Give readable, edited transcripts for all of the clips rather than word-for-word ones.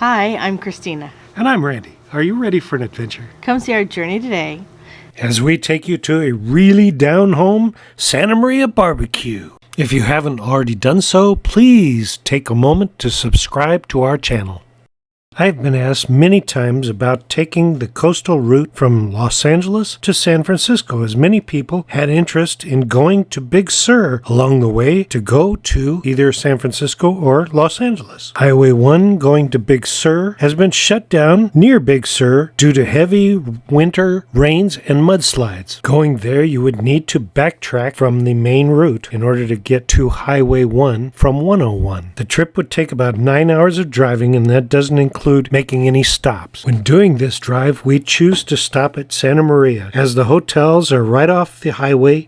Hi, I'm Christina. And I'm Randy. Are you ready for an adventure? Come see our journey today as we take you to a really down-home Santa Maria barbecue. If you haven't already done so, please take a moment to subscribe to our channel. I've been asked many times about taking the coastal route from Los Angeles to San Francisco, as many people had interest in going to Big Sur along the way to go to either San Francisco or Los Angeles. Highway 1 going to Big Sur has been shut down near Big Sur due to heavy winter rains and mudslides. Going there, you would need to backtrack from the main route in order to get to Highway 1 from 101. The trip would take about 9 hours of driving, and that doesn't include making any stops. When doing this drive, we choose to stop at Santa Maria, as the hotels are right off the highway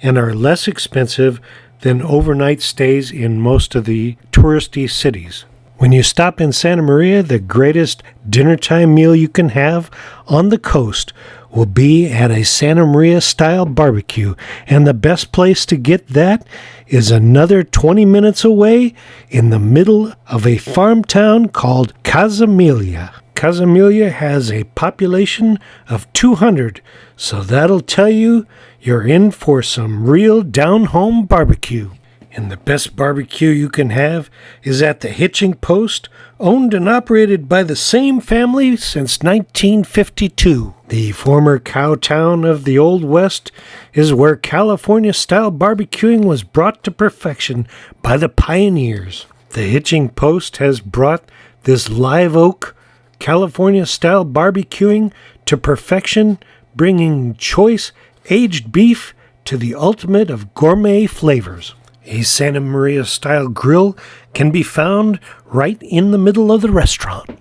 and are less expensive than overnight stays in most of the touristy cities. When you stop in Santa Maria, the greatest dinner time meal you can have on the coast will be at a Santa Maria style barbecue, and the best place to get that is another 20 minutes away in the middle of a farm town called Casmalia. Casmalia has a population of 200, so that'll tell you you're in for some real down-home barbecue. And the best barbecue you can have is at the Hitching Post, owned and operated by the same family since 1952. The former cow town of the Old West is where California-style barbecuing was brought to perfection by the pioneers. The Hitching Post has brought this live oak California-style barbecuing to perfection, bringing choice aged beef to the ultimate of gourmet flavors. A Santa Maria-style grill can be found right in the middle of the restaurant,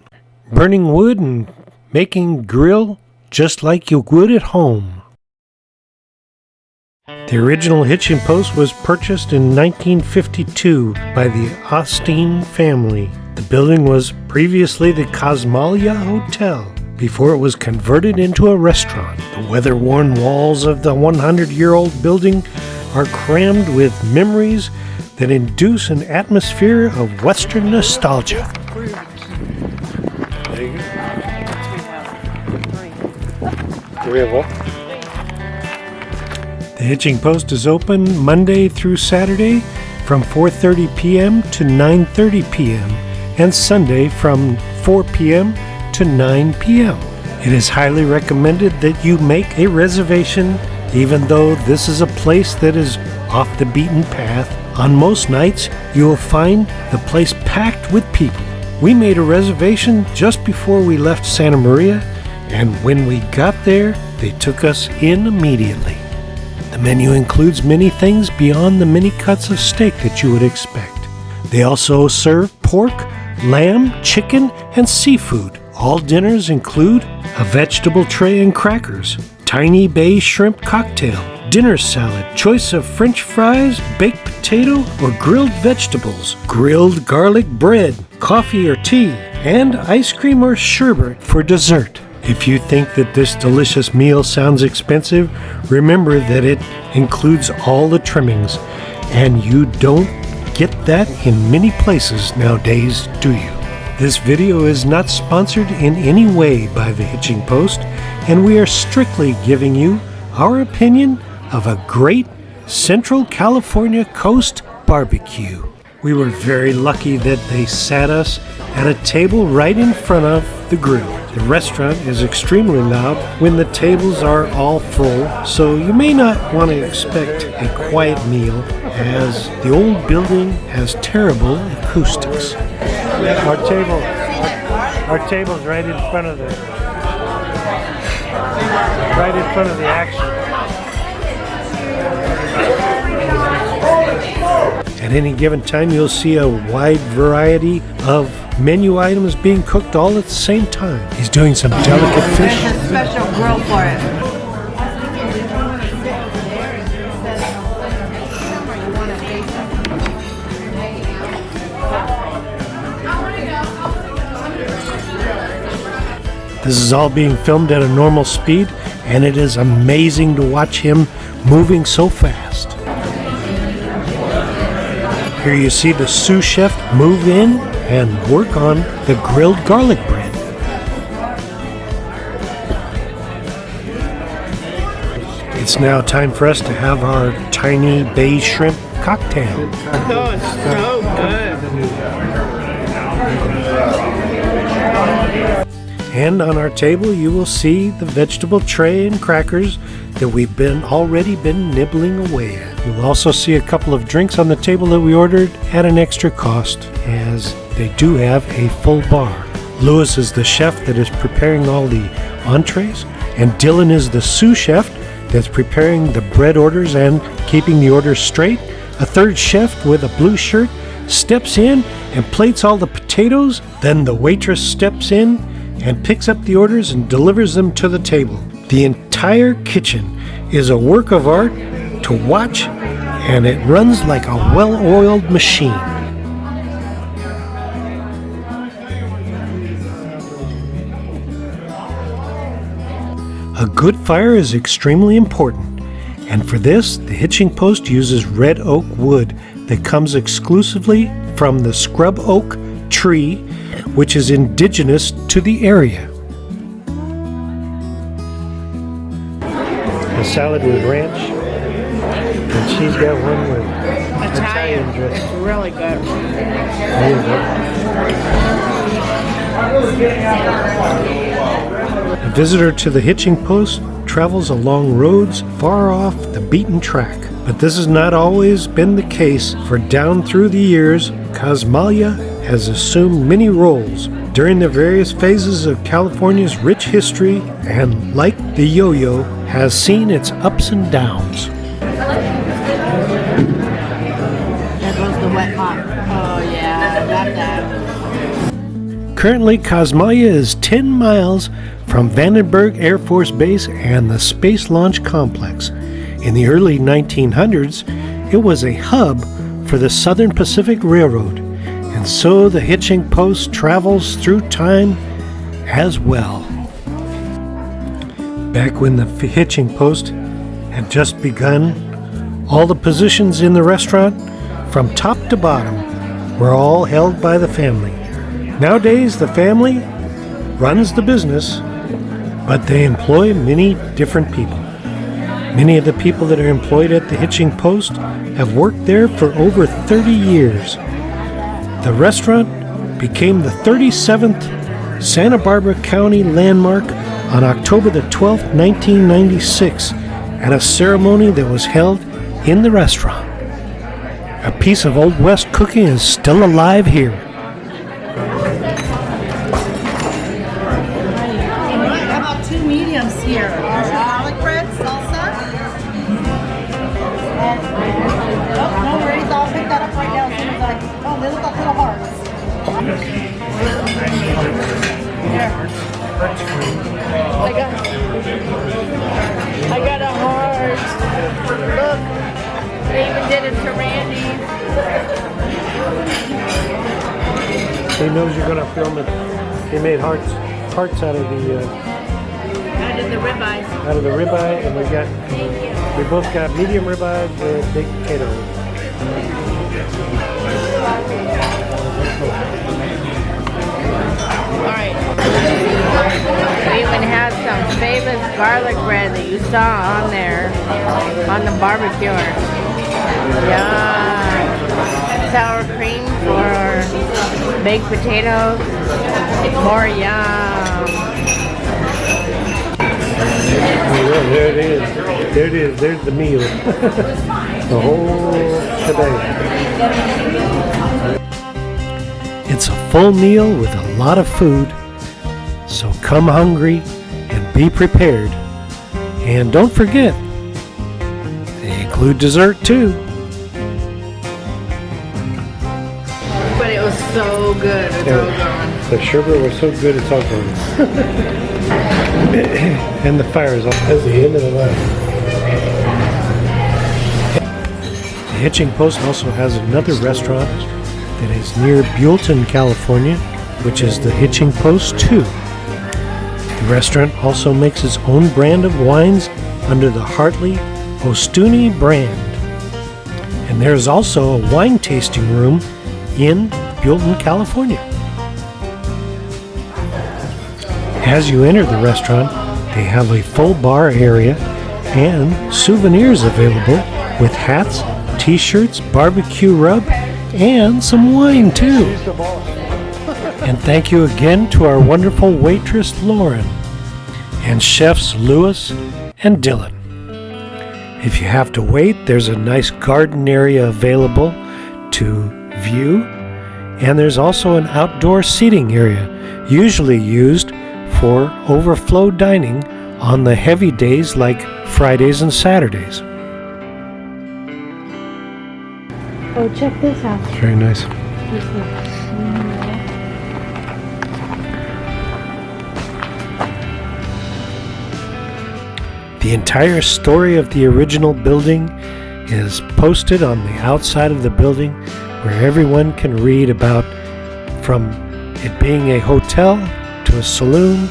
burning wood and making grill just like you would at home. The original Hitching Post was purchased in 1952 by the Ostini family. The building was previously the Casmalia Hotel before it was converted into a restaurant. The weather-worn walls of the 100-year-old building are crammed with memories that induce an atmosphere of Western nostalgia. There you go. Three of what? The Hitching Post is open Monday through Saturday from 4:30 p.m. to 9:30 p.m. and Sunday from 4 p.m. to 9 p.m. It is highly recommended that you make a reservation, even though this is a place that is off the beaten path. On most nights, you will find the place packed with people. We made a reservation just before we left Santa Maria, and when we got there, they took us in immediately. The menu includes many things beyond the many cuts of steak that you would expect. They also serve pork, lamb, chicken, and seafood. All dinners include a vegetable tray and crackers, tiny bay shrimp cocktail, dinner salad, choice of French fries, baked potato, or grilled vegetables, grilled garlic bread, coffee or tea, and ice cream or sherbet for dessert. If you think that this delicious meal sounds expensive, remember that it includes all the trimmings, and you don't get that in many places nowadays, do you? This video is not sponsored in any way by the Hitching Post, and we are strictly giving you our opinion of a great Central California coast barbecue. We were very lucky that they sat us at a table right in front of the grill. The restaurant is extremely loud when the tables are all full, so you may not want to expect a quiet meal, as the old building has terrible acoustics. Our table's right in front of the action. At any given time, you'll see a wide variety of menu items being cooked all at the same time. He's doing some delicate fish. There's a special grill for it. This is all being filmed at a normal speed, and it is amazing to watch him moving so fast. Here you see the sous chef move in and work on the grilled garlic bread. It's now time for us to have our tiny bay shrimp cocktail. Oh, it's so good. And on our table you will see the vegetable tray and crackers that we've already been nibbling away at. You'll also see a couple of drinks on the table that we ordered at an extra cost, as they do have a full bar. Louis is the chef that is preparing all the entrees, and Dylan is the sous chef that's preparing the bread orders and keeping the orders straight. A third chef with a blue shirt steps in and plates all the potatoes. Then the waitress steps in and picks up the orders and delivers them to the table. The entire kitchen is a work of art to watch, and it runs like a well-oiled machine. A good fire is extremely important, and for this, the Hitching Post uses red oak wood that comes exclusively from the scrub oak tree, which is indigenous to the area. A salad with ranch, and she's got one with Italian dressing. It's really good. There you go. A visitor to the Hitching Post travels along roads far off the beaten track. But this has not always been the case, for down through the years, Casmalia has assumed many roles during the various phases of California's rich history, and like the yo-yo, has seen its ups and downs. There goes the wet hot. Oh yeah, I love that. Currently, Casmalia is 10 miles from Vandenburg Air Force Base and the Space Launch Complex. In the early 1900s, it was a hub for the Southern Pacific Railroad, and so the Hitching Post travels through time as well. Back when the Hitching Post had just begun, all the positions in the restaurant, from top to bottom, were all held by the family. Nowadays, the family runs the business, but they employ many different people. Many of the people that are employed at the Hitching Post have worked there for over 30 years. The restaurant became the 37th Santa Barbara County landmark on October the 12th, 1996, at a ceremony that was held in the restaurant. A piece of Old West cooking is still alive here. How about 2 mediums here? Garlic bread, salsa. Oh, no worries, I'll pick that up right now as soon as oh, they look like little hearts. I got a heart. Look, they even did it to Randy. He knows you're going to film it. He made hearts out of the ribeyes. out of the ribeye, and we both got medium ribeye with baked potatoes. Alright. We even had some famous garlic bread that you saw on there on the barbecuer. Yum. Sour cream for baked potatoes. More yum. There it is. There it is. There's the meal. The whole shebang. It's a full meal with a lot of food, so come hungry and be prepared. And don't forget, they include dessert too. But it was so good. It's all gone. The sherbet was so good, it's all gone. And the fire is off. That's the end of the line. The Hitching Post also has another restaurant that is near Buellton, California, which is the Hitching Post II. The restaurant also makes its own brand of wines under the Hartley Ostini brand. And there is also a wine tasting room in Buellton, California. As you enter the restaurant, they have a full bar area and souvenirs available with hats, t-shirts, barbecue rub, and some wine too. And thank you again to our wonderful waitress Lauren and chefs Louis and Dylan. If you have to wait, there's a nice garden area available to view, and there's also an outdoor seating area, usually used for overflow dining on the heavy days like Fridays and Saturdays. Oh, check this out. Very nice. The entire story of the original building is posted on the outside of the building, where everyone can read about from it being a hotel to a saloon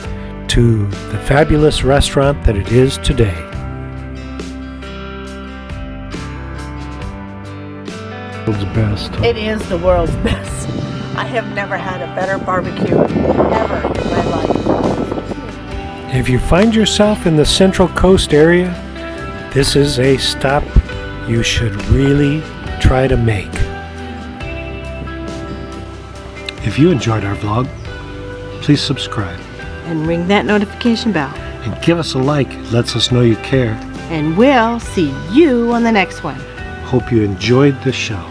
to the fabulous restaurant that it is today. World's best. It is the world's best. I have never had a better barbecue ever in my life. If you find yourself in the Central Coast area, this is a stop you should really try to make. If you enjoyed our vlog, please subscribe And ring that notification bell. and give us a like. It lets us know you care. And we'll see you on the next one. Hope you enjoyed the show.